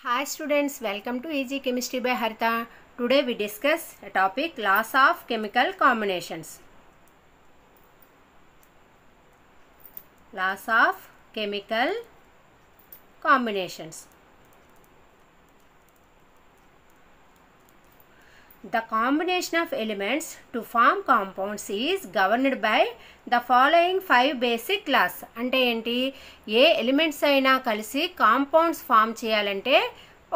Hi students, welcome to Easy Chemistry by Harita. Today we discuss a topic, laws of chemical combinations. Laws of chemical combinations. The combination of elements to form compounds is governed by the following 5 basic laws. అంటే ఏంటి, ఏ elements అయినా కలిసి compounds form చేయాలంటే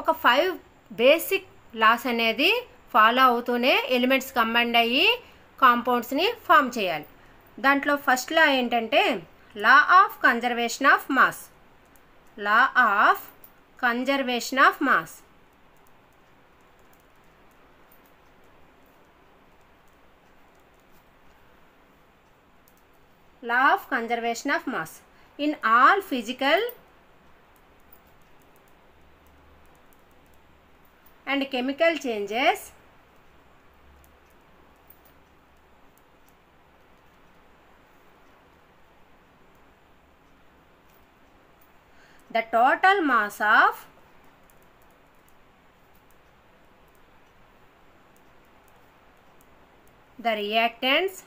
ఒక 5 basic loss అనేది follow అవుతూనే elements combined అయ్యి కాంపౌండ్స్ని form చేయాలి. దాంట్లో ఫస్ట్ లా ఏంటంటే లా of conservation of mass. Law of conservation of mass. Law of conservation of mass. In all physical and chemical changes, the total mass of the reactants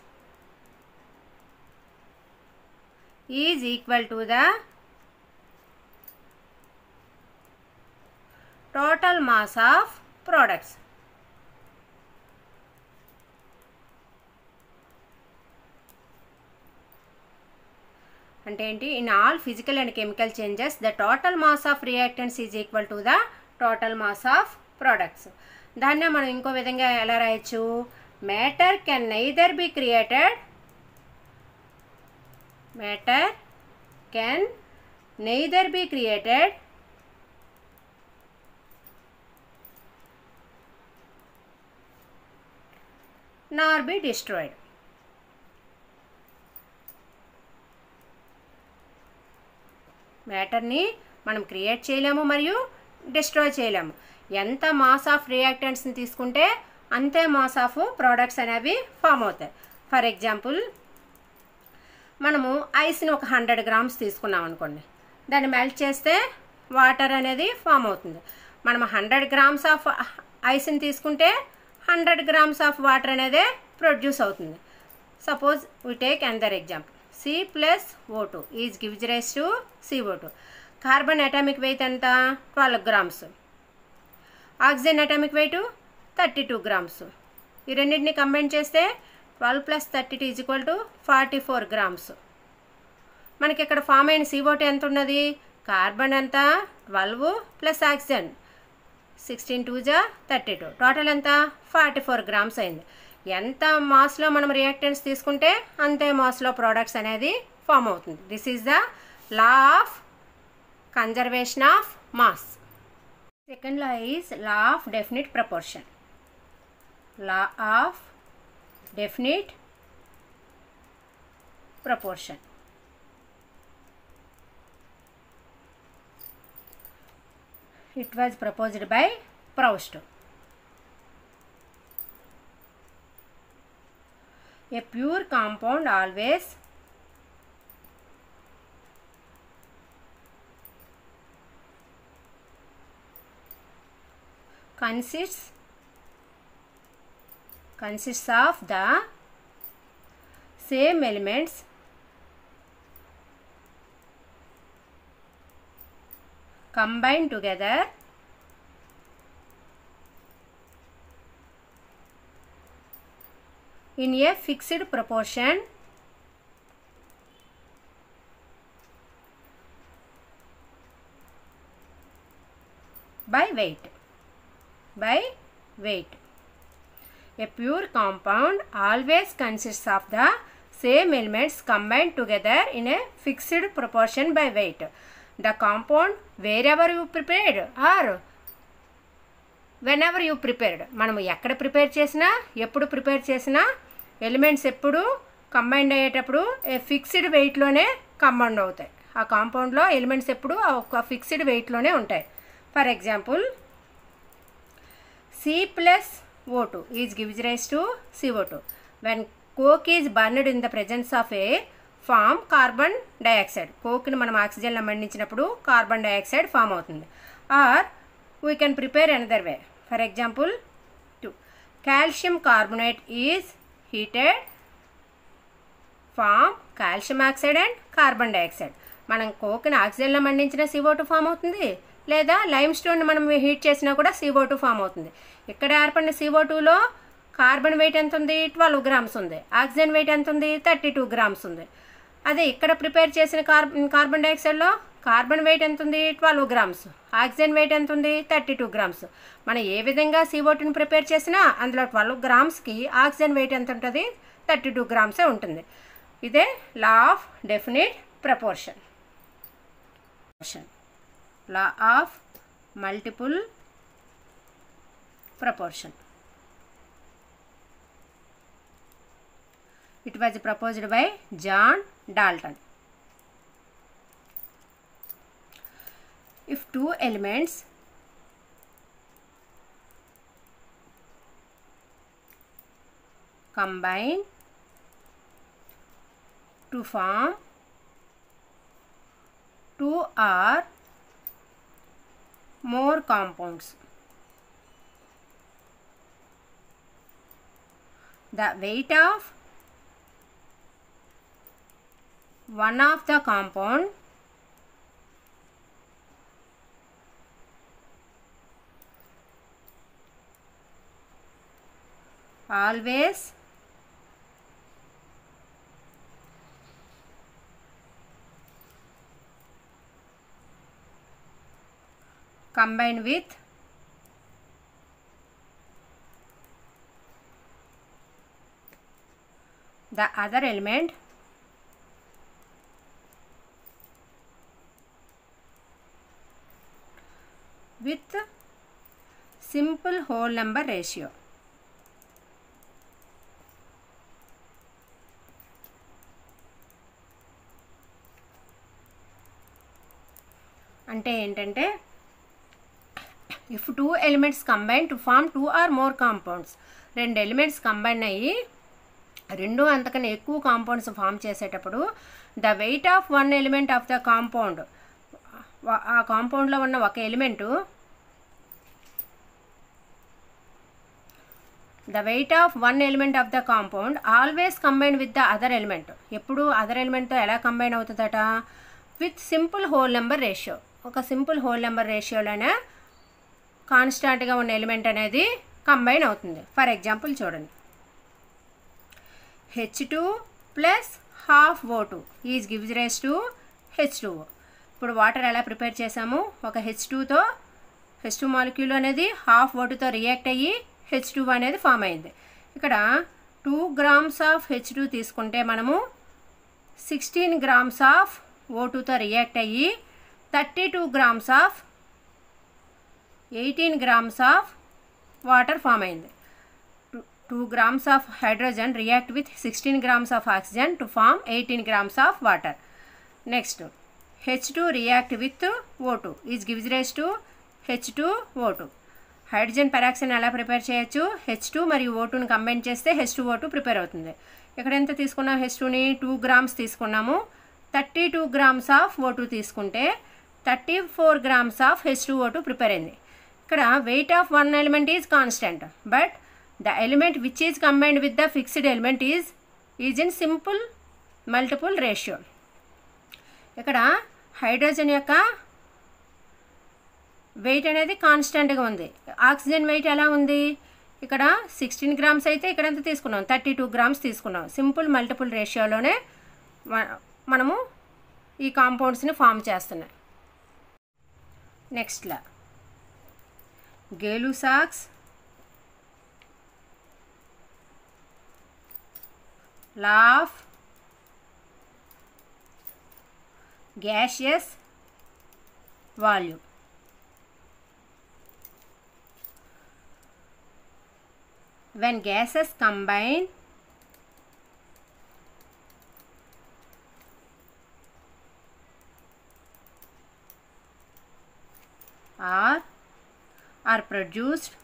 is equal to the total mass of products. అంటే ఏంటి, in all physical and chemical changes the total mass of reactants is equal to the total mass of products. దాన్నే మనం ఇంకో విధంగా ఎలా రాయొచ్చు, matter can neither be created nor be destroyed. మ్యాటర్ని మనం create చేయలేము మరియు డిస్ట్రాయ్ చేయలేము. ఎంత మాస్ ఆఫ్ రియాక్టెంట్స్ని తీసుకుంటే అంతే మాస్ ఆఫ్ ప్రోడక్ట్స్ అనేవి ఫామ్ అవుతాయి. ఫర్ ఎగ్జాంపుల్, మనము ఐస్ని ఒక 100 grams తీసుకున్నాం అనుకోండి, దాన్ని మెల్ట్ చేస్తే వాటర్ అనేది ఫామ్ అవుతుంది. మనం 100 grams ఆఫ్ ఐస్ని తీసుకుంటే 100 grams ఆఫ్ వాటర్ అనేది ప్రొడ్యూస్ అవుతుంది. Suppose we take another example, C+O2 is gives rise to CO2. Carbon atomic weight ఎంత, 12 grams. Oxygen atomic weight 32 grams. ఈ రెండింటిని కంబైన్ చేస్తే 12 + 32 ఈజ్ ఈక్వల్ టు 44 grams. మనకి ఇక్కడ ఫామ్ అయిన CO2 ఎంత ఉన్నది, కార్బన్ ఎంత 12 + ఆక్సిజన్ 16 2 32, టోటల్ ఎంత 44 grams అయింది. ఎంత మాస్లో మనం రియాక్టెంట్స్ తీసుకుంటే అంతే మాస్లో ప్రోడక్ట్స్ అనేది ఫామ్ అవుతుంది. This is the law of conservation of mass. Second law is law of definite proportion. Law of definite proportion. It was proposed by Proust. A pure compound always consists of the same elements combined together in a fixed proportion by weight. A pure compound always consists of the same elements combined together in a fixed proportion by weight. The compound wherever you prepared or whenever you prepared. మనము ఎక్కడ prepare చేసినా, ఎప్పుడు prepare చేసినా elements ఎప్పుడు combined అయ్యేటప్పుడు fixed వెయిట్లోనే combined అవుతాయి. ఆ కాంపౌండ్లో ఎలిమెంట్స్ ఎప్పుడు ఒక ఫిక్స్డ్ వెయిట్లోనే ఉంటాయి. For example, C+O2 is gives rise to CO2. When coke is burned in the presence of a form carbon dioxide. కోక్ని మనం ఆక్సిజన్లో మండించినప్పుడు కార్బన్ డైఆక్సైడ్ ఫామ్ అవుతుంది. Or we can prepare another way. For example, 2. Calcium carbonate is heated, form calcium oxide and carbon dioxide. మనం కోక్ని ఆక్సిజన్లో మండించిన CO2 form అవుతుంది, లేదా lime stone మనం heat చేసినా కూడా CO2 ఫామ్ అవుతుంది. ఇక్కడ ఏర్పడిన CO2లో కార్బన్ వెయిట్ ఎంత ఉంది? 12 గ్రామ్స్ ఉంది. ఆక్సిజన్ వెయిట్ ఎంత ఉంది? 32 గ్రామ్స్ ఉంది. అదే ఇక్కడ ప్రిపేర్ చేసిన కార్బన్ డైఆక్సైడ్లో కార్బన్ వెయిట్ ఎంత ఉంది? 12 గ్రామ్స్. ఆక్సిజన్ వెయిట్ ఎంత ఉంది? 32 గ్రామ్స్. మనం ఏ విధంగా CO2ని ప్రిపేర్ చేసినా అందులో 12 గ్రామ్స్కి ఆక్సిజన్ వెయిట్ ఎంత ఉంటుంది? 32 గ్రామ్సే ఉంటుంది. ఇదే లా of definite proportion. Law of multiple proportion. It was proposed by John Dalton. If two elements combine to form two or more compounds, the weight of one of the compound always combine with the other element with simple whole number ratio. అంటే ఏంటంటే if two elements combine to form two or more compounds, రెండు elements combine అయ్యి రెండు అంతకన్నా ఎక్కువ compounds form చేసేటప్పుడు the weight of one element of the compound, ఆ కాంపౌండ్లో ఉన్న ఒక element the weight of one element of the compound always combine with the other element. ఎప్పుడు అదర్ ఎలిమెంట్తో ఎలా కంబైన్ అవుతుందట? With simple whole number ratio. ఒక సింపుల్ హోల్ నెంబర్ రేషియోలోనే కాన్స్టాంట్గా ఉన్న ఎలిమెంట్ అనేది కంబైన్ అవుతుంది. ఫర్ ఎగ్జాంపుల్ చూడండి, H2 plus half O2 is gives rise to H2O. ఇప్పుడు వాటర్ ఎలా ప్రిపేర్ చేసాము? ఒక H2తో H2 మాలిక్యూల్ అనేది హాఫ్ O2తో రియాక్ట్ అయ్యి H2 అనేది ఫామ్ అయింది. ఇక్కడ 2 grams ఆఫ్ H2 తీసుకుంటే మనము 16 grams ఆఫ్ O2తో రియాక్ట్ అయ్యి 32 grams of 18 grams of water form అయింది. 2 grams of hydrogen react with 16 grams of oxygen to form 18 grams of water. Next H2 react with O2 is gives rise to H2O2. Hydrogen peroxide ఎలా prepare చేయొచ్చు? H2 మరియు O2ని combine చేస్తే H2O2 prepare అవుతుంది. ఇక్కడ ఎంత తీసుకున్నాం? H2ని 2 grams తీసుకున్నాము. 32 grams of O2 తీసుకుంటే 34 grams ఆఫ్ H2O2 ప్రిపేర్ అయింది. ఇక్కడ wait of one element is constant, but the element which is combined with the fixed element is in simple multiple ratio. ఇక్కడ hydrogen యొక్క వెయిట్ అనేది కాన్స్టెంట్గా ఉంది. Oxygen wait ఎలా ఉంది? ఇక్కడ 16 grams అయితే ఇక్కడ ఎంత తీసుకున్నాం? 32 grams తీసుకున్నాం. సింపుల్ మల్టిపుల్ రేషియోలోనే మనము ఈ కాంపౌండ్స్ని ఫామ్ చేస్తున్నాం. Next law Gay Lussac's law of gaseous volume. When gases combine or are produced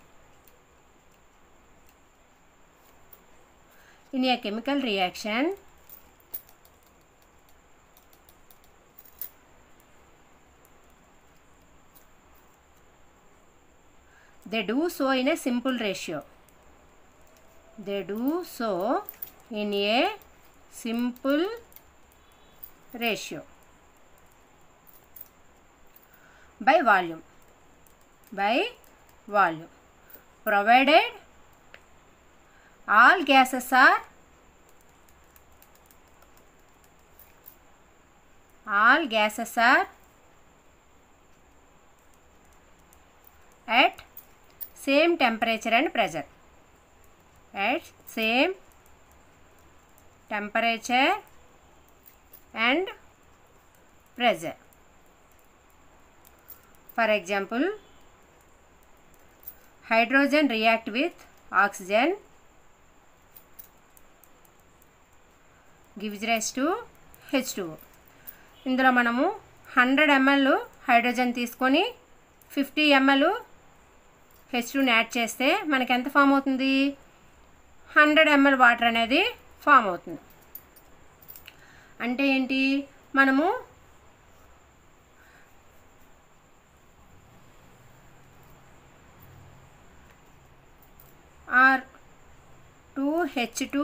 in a chemical reaction, They do so in a simple ratio. They do so in a simple ratio by volume. By volume. Provided all gases are at same temperature and pressure. At same temperature and pressure. For example, hydrogen react with oxygen gives rise to H2O. ఇందులో మనము 100 ml hydrogen తీసుకొని 50 ml H2ని add చేస్తే మనకి ఎంత form అవుతుంది? 100 ml water అనేది form అవుతుంది. అంటే ఏంటి? మనము R2H2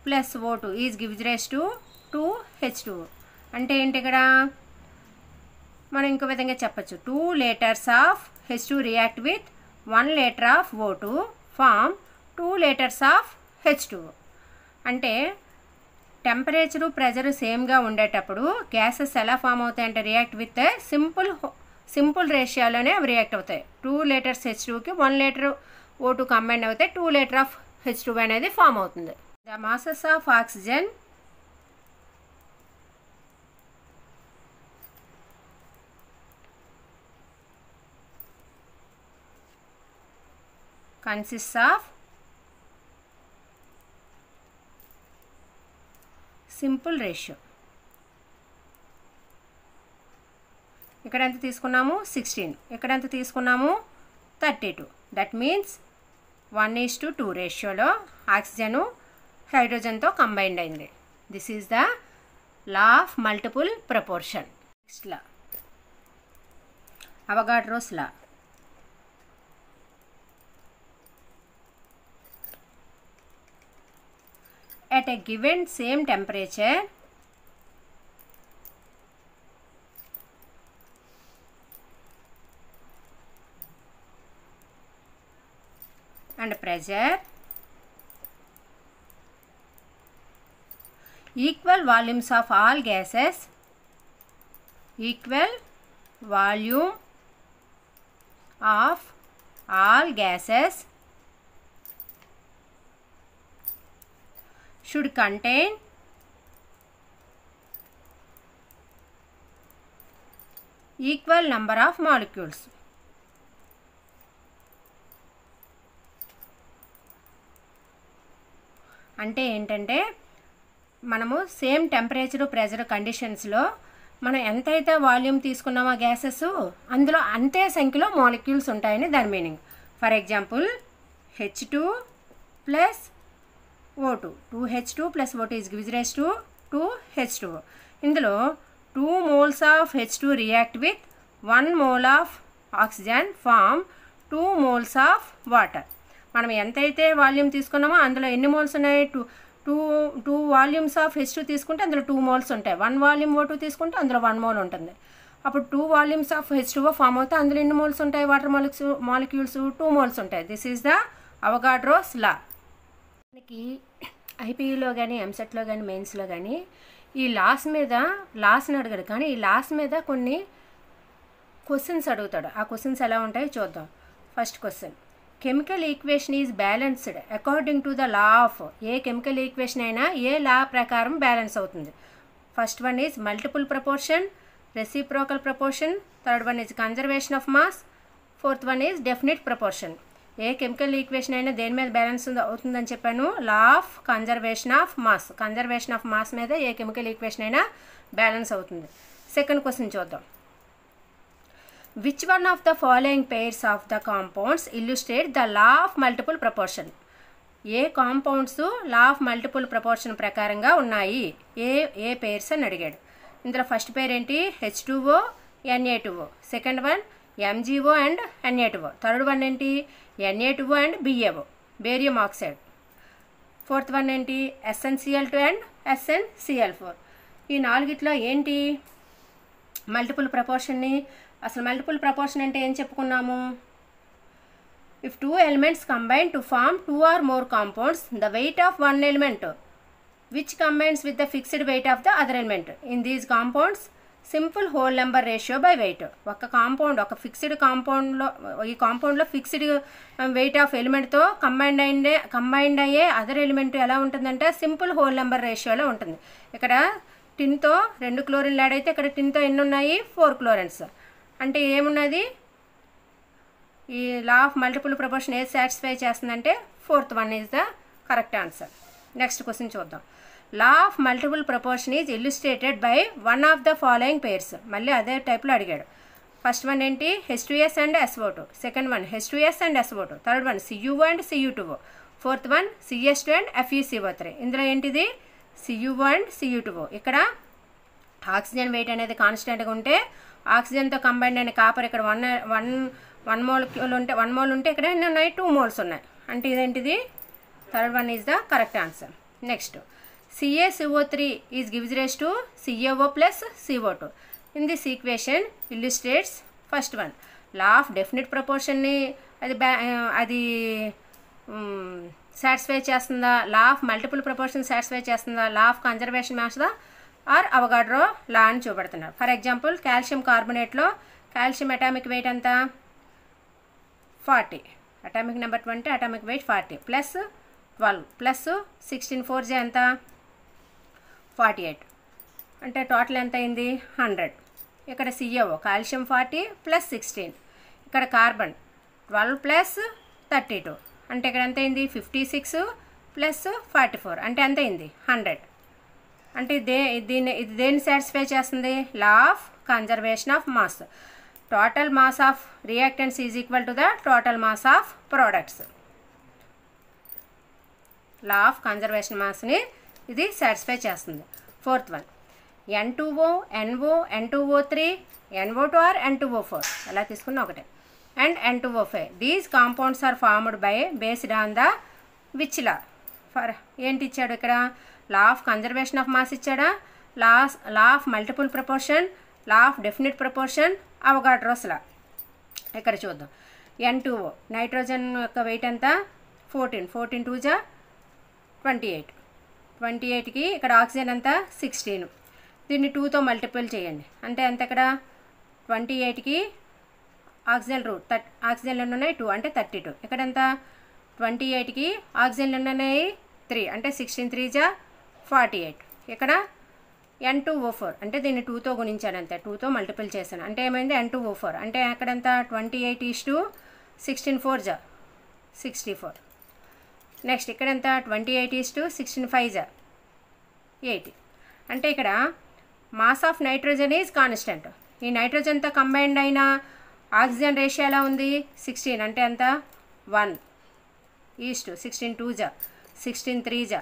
plus O2 is gives rise to 2H2O. అంటే ఏంటి ఇక్కడ? మనం ఇంకో విధంగా చెప్పచ్చు. 2 liters of H2 react with 1 liter of O2 form 2 liters of H2O. అంటే టెంపరేచరు ప్రెజరు సేమ్గా ఉండేటప్పుడు గ్యాసెస్ ఎలా ఫామ్ అవుతాయి అంటే రియాక్ట్ విత్ సింపుల్ రేషియోలోనే అవి రియాక్ట్ అవుతాయి. 2 liters H2కి 1 liter O2 కంబైన్ అవుతే 2 liter of H2 అనేది ఫామ్ అవుతుంది. The masses of oxygen consists of simple ratio. ఇక్కడ ఎంత తీసుకున్నాము? 16. ఇక్కడ ఎంత తీసుకున్నాము? 32. దట్ మీన్స్ 1:2 రేషియోలో ఆక్సిజను హైడ్రోజన్తో కంబైన్డ్ అయింది. This is the law of multiple proportion. Next law Avogadro's law. At a given same temperature and pressure, equal volumes of all gases should contain equal number of molecules. అంటే ఏంటంటే మనము same temperature pressure కండిషన్స్లో మనం ఎంతైతే volume తీసుకున్నామో gases అందులో అంతే సంఖ్యలో మాలిక్యూల్స్ ఉంటాయని దాని meaning. For example H2 plus O2, 2H2 plus O2 is gives rise to 2H2O. ఇందులో 2 moles of H2 react with 1 mole of oxygen form 2 moles of water. మనం ఎంతైతే వాల్యూమ్ తీసుకున్నామో అందులో ఎన్ని మోల్స్ ఉన్నాయి? 2 వాల్యూమ్స్ ఆఫ్ H2 తీసుకుంటే అందులో 2 moles ఉంటాయి. 1 వాల్యూమ్ O2 తీసుకుంటే అందులో 1 మోల్ ఉంటుంది. అప్పుడు 2 వాల్యూమ్స్ ఆఫ్ H2O ఫామ్ అవుతే అందులో ఎన్ని మోల్స్ ఉంటాయి? వాటర్ మాలిక్యూల్స్ 2 మోల్స్ ఉంటాయి. దిస్ ఈజ్ ద అవగాడ్రోస్ లా. మనకి ఐపీయూలో కానీ ఎంసెట్లో కానీ మెయిన్స్లో కానీ ఈ లాస్ని అడగడు, కానీ ఈ లాస్ మీద కొన్ని క్వశ్చన్స్ అడుగుతాడు. ఆ క్వశ్చన్స్ ఎలా ఉంటాయో చూద్దాం. First question, chemical equation is balanced according to the law of. A chemical equation అయినా ఏ లా ప్రకారం బ్యాలెన్స్ అవుతుంది? First one is multiple proportion, reciprocal proportion, third one is conservation of mass, fourth one is definite proportion. A chemical equation అయినా దేని మీద balance అవుతుందని చెప్పాను? లా of conservation of mass. Conservation of mass మీద ఏ chemical equation అయినా balance అవుతుంది. Second question చూద్దాం. Which one of the following pairs of the compounds illustrate the law of multiple proportion? A compounds law of multiple proportion ప్రకారంగా ఉన్నాయి? ఏ pairs అని అడిగాడు. ఇందులో first పేర్ ఏంటి? H2O, Na2O. Second one MgO and Na2O. Third one ఏంటి Na2O and BaO, barium oxide. Fourth one ఏంటి SnCl2 and SnCl4. ఈ నాలుగిట్లో ఏంటి మల్టిపుల్ ప్రపోర్షన్ని? అసలు మల్టిపుల్ ప్రపోర్షన్ అంటే ఏం చెప్పుకున్నాము? If two elements combine to form two or more compounds, the weight of one element which combines with the fixed weight of the other element. In these compounds, simple whole number ratio by weight. ఒక compound, ఒక fixed కాంపౌండ్లో, ఈ కాంపౌండ్లో fixed weight of ఎలిమెంట్తో combined అయ్యే other element ఎలా ఉంటుందంటే simple whole number రేషియోలో ఉంటుంది. ఇక్కడ టిన్తో 2 క్లోరిన్లు యాడ్ అయితే ఇక్కడ టిన్తో ఎన్ని ఉన్నాయి? 4 క్లోరిన్స్. అంటే ఏమున్నది? ఈ లా ఆఫ్ మల్టిపుల్ ప్రపోర్షన్ ఏది సాటిస్ఫై చేస్తుందంటే fourth one is the correct answer. Next question చూద్దాం. Law of multiple proportion is illustrated by one of the following pairs. మళ్ళీ అదే టైప్లో అడిగాడు. ఫస్ట్ వన్ ఏంటి H2S and SO2, second one H2S and SO2, third one CuO and Cu2O, fourth one CS2 and FeCO3. ఇందులో ఏంటిది CuO and Cu2O. ఇక్కడ oxygen wait అనేది కాన్స్టెంట్గా ఉంటే ఆక్సిజన్తో కంబైండ్ అయిన కాపర్ ఇక్కడ వన్ మోల్ ఉంటే ఇక్కడ ఎన్ని ఉన్నాయి? 2 మోల్స్ ఉన్నాయి. అంటే ఇదేంటిది third one is the correct answer. Next CaCO3 is gives rise to CaO plus CO2. In this equation illustrates first one law of definite ప్రపోర్షన్ని అది సాటిస్ఫై చేస్తుందా? Law of multiple proportion satisfy చేస్తుందా? Law of conservation మ్యాచ్దా or Avogadro law అని చూపెడుతున్నారు. For example calcium కార్బొనేట్లో calcium atomic weight ఎంత? 40, atomic number 20, atomic weight 40 plus 12 plus 16 4 ఎంత? 48. అంటే టోటల్ ఎంత అయింది? 100. ఇక్కడ CaO కాల్షియం 40 ప్లస్ 16, ఇక్కడ కార్బన్ 12 ప్లస్ 32, అంటే ఇక్కడ ఎంత అయింది? 56 ప్లస్ 44, అంటే ఎంత అయింది? 100. అంటే ఇది దేన్ని సాటిస్ఫై చేస్తుంది? Law of conservation of mass. Total mass of reactants is equal to the total mass of products. Law of conservation మాస్ని ఇది సాటిస్ఫై చేస్తుంది. Fourth one N2O, NO, N2O3, NO2 or N2O4 ఎలా తీసుకున్నా ఒకటే, and N2O5. These compounds are formed by based on the which law? For ఏంటి ఇచ్చాడు ఇక్కడ? Law of conservation of mass ఇచ్చాడా? Law of multiple proportion, law of definite proportion, Avogadro's law. ఇక్కడ చూద్దాం. N2O nitrogen యొక్క వెయిట్ ఎంత? 14 2 జా 28, 28కి ఇక్కడ ఆక్సిజన్ ఎంత? 16. దీన్ని 2తో మల్టిపుల్ చేయండి. అంటే ఎంత? ఇక్కడ 28కి ఆక్సిజన్లు ఎన్ని ఉన్నాయి? 2, అంటే 32. ఇక్కడ ఎంత? 28కి ఆక్సిజన్లు ఎన్ని ఉన్నాయి? 3, అంటే 16 3 జా 48. ఇక్కడ N2O4 అంటే దీన్ని 2తో గుణించాను, అంతే 2తో మల్టిపుల్ చేశాను. అంటే ఏమైంది? N2O4 అంటే ఎక్కడంతా 28:16 4 జా 64. నెక్స్ట్ ఇక్కడ ఎంత? 28:16 5 జా 80. అంటే ఇక్కడ mass of nitrogen is constant. ఈ నైట్రోజన్తో కంబైండ్ అయిన ఆక్సిజన్ రేషియో ఎలా ఉంది? 16, అంటే ఎంత? 1:16 2 జా 16 3 జా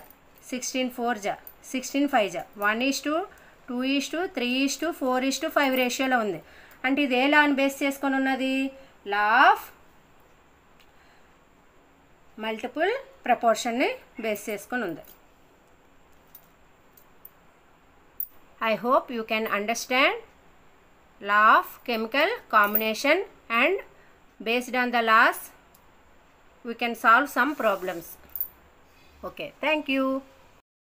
16 4 జా 16 5 జా 1:2:3:4:5 రేషియోలో ఉంది. అంటే ఇది ఏ లాని బేస్ చేసుకొని ఉన్నది? లా ఆఫ్ మల్టిపుల్ ప్రపోర్షన్ని బేస్ చేసుకొని ఉంది. I hope you can understand law of chemical combination, and based on the laws we can solve some problems. Okay, thank you.